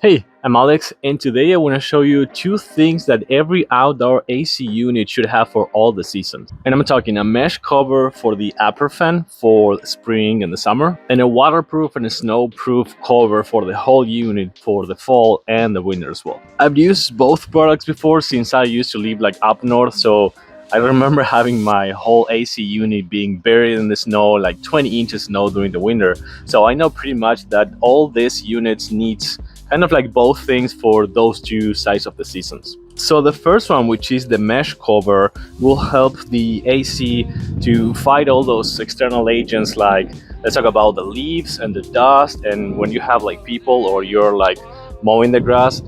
Hey, I'm Alex, and today I want to show you two things that every outdoor AC unit should have for all the seasons. And I'm talking a mesh cover for the upper fan for the spring and the summer, and a waterproof and a snowproof cover for the whole unit for the fall and the winter as well. I've used both products before since I used to live like up north, so I remember having my whole AC unit being buried in the snow, like 20 inches snow during the winter. So I know pretty much that all these units needs kind of like both things for those two sides of the seasons. So the first one, which is the mesh cover, will help the AC to fight all those external agents, like let's talk about the leaves and the dust, and when you have like people or you're like mowing the grass,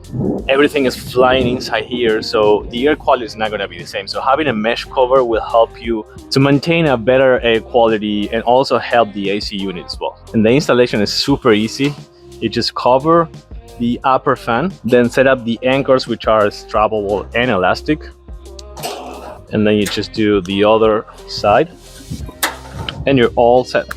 everything is flying inside here, so the air quality is not going to be the same. So having a mesh cover will help you to maintain a better air quality and also help the AC unit as well. And the installation is super easy. You just cover the upper fan, then set up the anchors, which are strappable and elastic, and then you just do the other side and you're all set.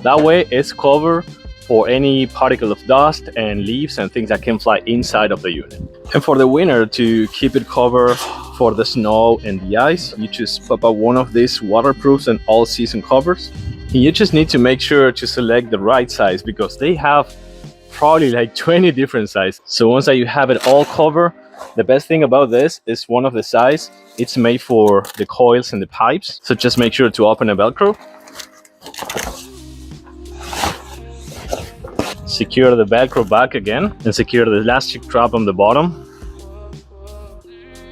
That way it's covered for any particle of dust and leaves and things that can fly inside of the unit. And for the winter, to keep it covered for the snow and the ice, you just pop up one of these waterproofs and all season covers. You just need to make sure to select the right size, because they have probably like 20 different sizes. So once that you have it all covered, the best thing about this is one of the size, it's made for the coils and the pipes. So just make sure to open a Velcro, secure the Velcro back again, and secure the elastic strap on the bottom,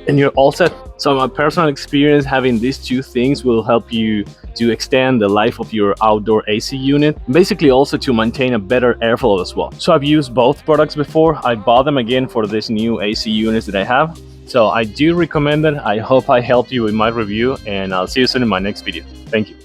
and you're all set. So my personal experience, having these two things will help you to extend the life of your outdoor AC unit, basically also to maintain a better airflow as well. So I've used both products before. I bought them again for this new AC units that I have. So I do recommend it. I hope I helped you with my review, and I'll see you soon in my next video. Thank you.